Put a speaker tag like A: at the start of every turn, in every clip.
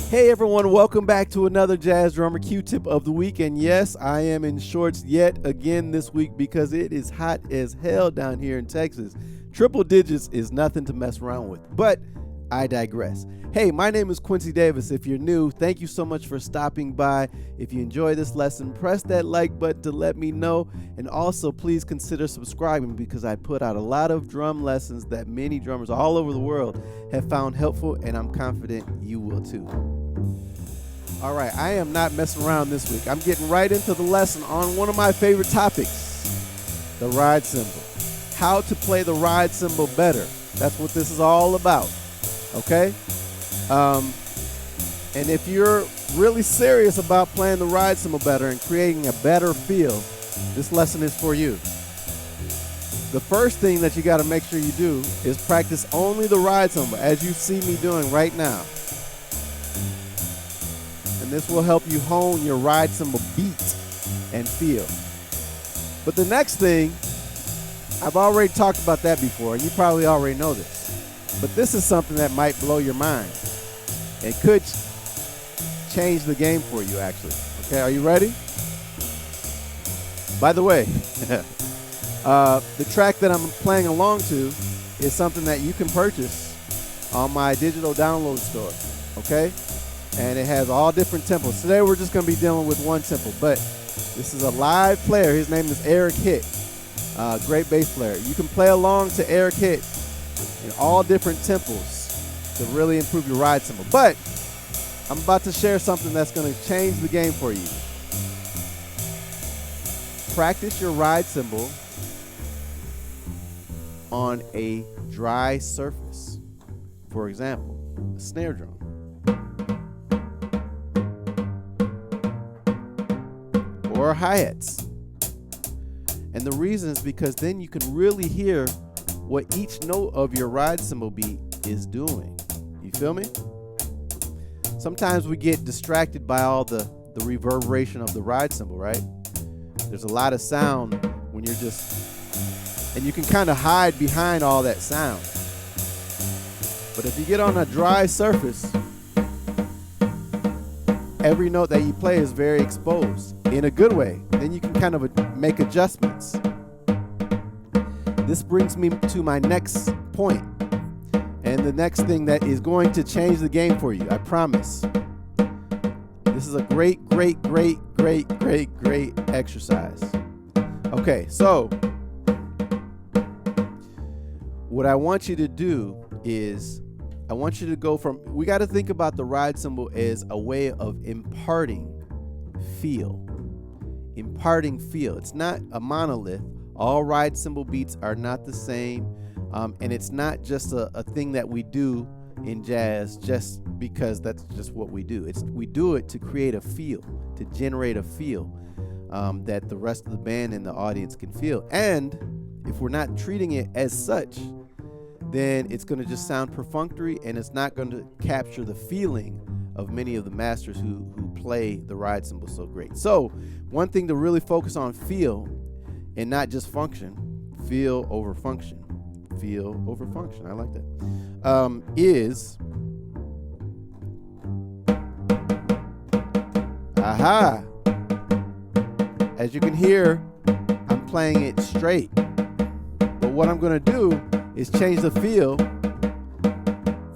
A: Hey everyone, welcome back to another Jazz Drummer Q-Tip of the week. And yes, I am in shorts yet again this week because it is hot as hell down here in Texas. Triple digits is nothing to mess around with, but I digress. Hey, my name is Quincy Davis. If you're new, thank you so much for stopping by. If you enjoy this lesson, press that like button to let me know. And also, please consider subscribing because I put out a lot of drum lessons that many drummers all over the world have found helpful, and I'm confident you will too. All right, I am not messing around this week. I'm getting right into the lesson on one of my favorite topics, the ride cymbal. How to play the ride cymbal better. That's what this is all about, okay? And if you're really serious about playing the ride cymbal better and creating a better feel, this lesson is for you. The first thing that you got to make sure you do is practice only the ride cymbal, as you see me doing right now. And this will help you hone your ride cymbal beat and feel. But the next thing, I've already talked about that before, and you probably already know this. But this is something that might blow your mind. It could change the game for you, actually. Okay, are you ready? By the way, the track that I'm playing along to is something that you can purchase on my digital download store, okay? And it has all different tempos. Today we're just going to be dealing with one tempo, but this is a live player. His name is Eric Hitt, great bass player. You can play along to Eric Hitt in all different tempos to really improve your ride cymbal. But I'm about to share something that's going to change the game for you. Practice your ride cymbal on a dry surface. For example, a snare drum. Or hi-hats. And the reason is because then you can really hear what each note of your ride cymbal beat is doing. You feel me? Sometimes we get distracted by all the reverberation of the ride cymbal, right? There's a lot of sound when you're just, and you can kind of hide behind all that sound. But if you get on a dry surface, every note that you play is very exposed in a good way. Then you can kind of make adjustments. This brings me to my next point, and the next thing that is going to change the game for you, I promise. This is a great exercise. Okay, so what I want you to do is I want you to go from, we got to think about the ride cymbal as a way of imparting feel. Imparting feel. It's not a monolith. All ride cymbal beats are not the same. And it's not just a thing that we do in jazz just because that's just what we do. We do it to create a feel, to generate a feel that the rest of the band and the audience can feel. And if we're not treating it as such, then it's going to just sound perfunctory, and it's not going to capture the feeling of many of the masters who play the ride cymbal so great. So one thing to really focus on, feel, and not just function. Feel over function. Feel over function. I like that. Is aha. As you can hear, I'm playing it straight. But what I'm going to do is change the feel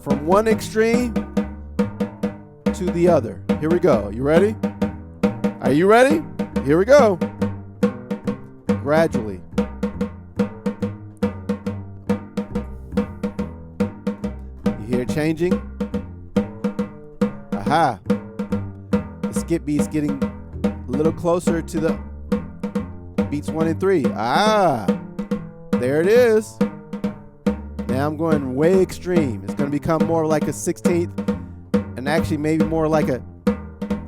A: from one extreme to the other. Here we go. You ready? Are you ready? Here we go. Gradually. You hear it changing? Aha. The skip beat's getting a little closer to the beats 1 and 3. Ah. There it is. Now I'm going way extreme. It's going to become more like a 16th, and actually maybe more like a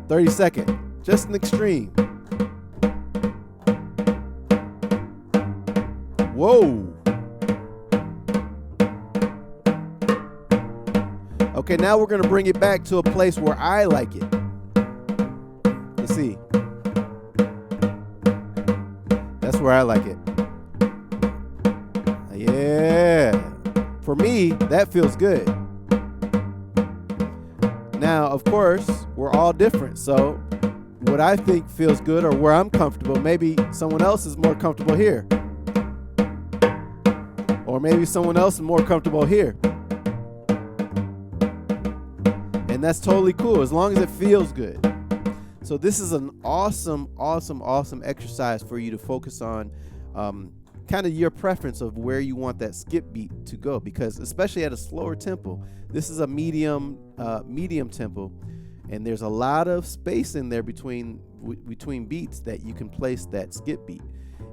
A: 32nd. Just an extreme. Whoa. Okay, now we're going to bring it back to a place where I like it. Let's see. That's where I like it. Yeah. For me, that feels good. Now Now, of course, we're all different. So what I think feels good or where I'm comfortable, maybe someone else is more comfortable here. Or maybe someone else is more comfortable here. And that's totally cool as long as it feels good. So this is an awesome exercise for you to focus on kind of your preference of where you want that skip beat to go, because especially at a slower tempo, this is a medium tempo, and there's a lot of space in there between beats that you can place that skip beat.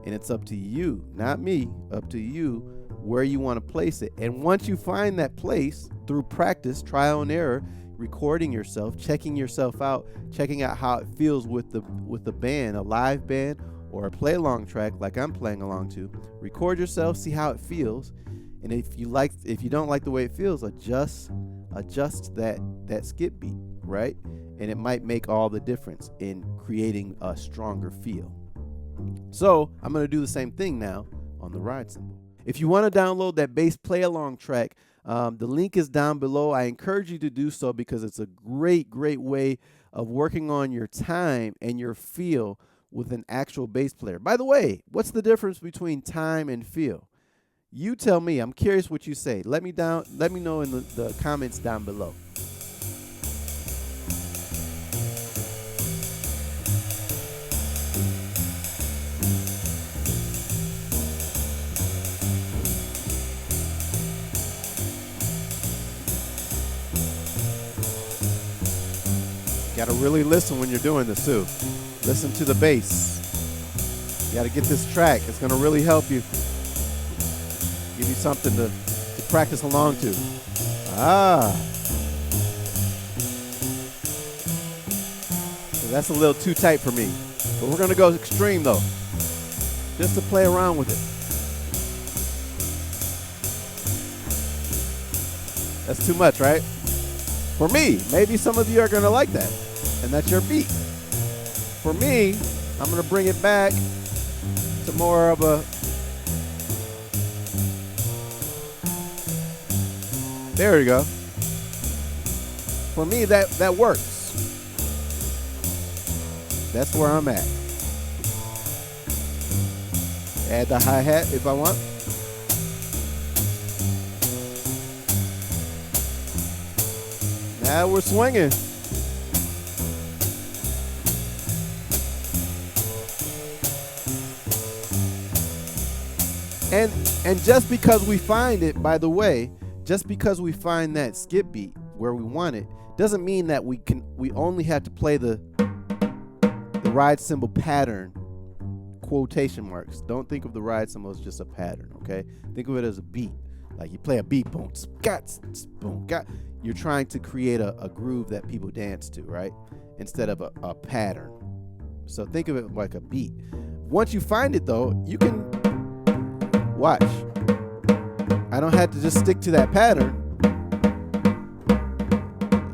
A: And it's up to you, not me, up to you where you want to place it. And once you find that place through practice, trial and error, recording yourself, checking yourself out, checking out how it feels with the band, a live band or a play along track like I'm playing along to, record yourself, see how it feels. And if you don't like the way it feels, adjust that skip beat, right? And it might make all the difference in creating a stronger feel. So I'm going to do the same thing now on the ride cymbal. If you want to download that bass play along track, the link is down below. I encourage you to do so because it's a great way of working on your time and your feel with an actual bass player. By the way, what's the difference between time and feel? You tell me. I'm curious what you say. Let me know in the comments down below. You gotta really listen when you're doing this too. Listen to the bass. You gotta get this track. It's gonna really help you. Give you something to practice along to. So that's a little too tight for me. But we're gonna go extreme though, just to play around with it. That's too much, right? For me, maybe some of you are gonna like that, and that's your beat. For me, I'm gonna bring it back to more of a, there you go. For me, that works. That's where I'm at. Add the hi-hat if I want. Now we're swinging. And just because we find it, by the way, just because we find that skip beat where we want it, doesn't mean that we only have to play the ride cymbal pattern, quotation marks. Don't think of the ride cymbal as just a pattern, okay? Think of it as a beat. Like you play a beat, boom, boom, you're trying to create a groove that people dance to, right? Instead of a pattern. So think of it like a beat. Once you find it though, you can watch. I don't have to just stick to that pattern.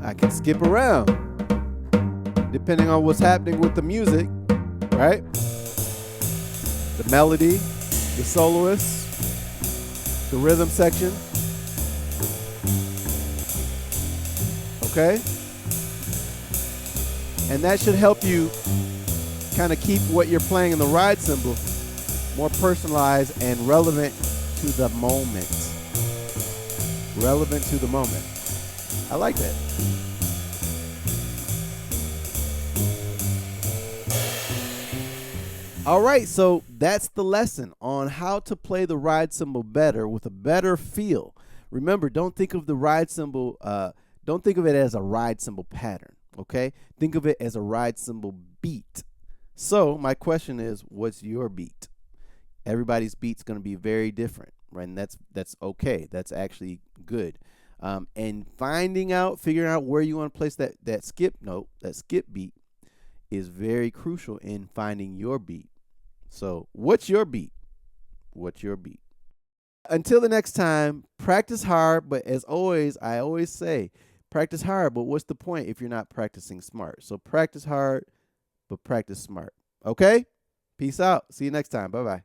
A: I can skip around depending on what's happening with the music, right? The melody, the soloist, the rhythm section. Okay? And that should help you kind of keep what you're playing in the ride cymbal more personalized and relevant to the moment. Relevant to the moment. I like that. All right, so that's the lesson on how to play the ride cymbal better with a better feel. Remember, don't think of the ride cymbal, don't think of it as a ride cymbal pattern, okay? Think of it as a ride cymbal beat. So my question is, what's your beat? Everybody's beat's going to be very different, right? And that's okay. That's actually good. And figuring out where you want to place that skip note, that skip beat, is very crucial in finding your beat. So what's your beat? What's your beat? Until the next time, practice hard, but as always, I always say, practice hard, but what's the point if you're not practicing smart? So practice hard, but practice smart. Okay? Peace out. See you next time. Bye-bye.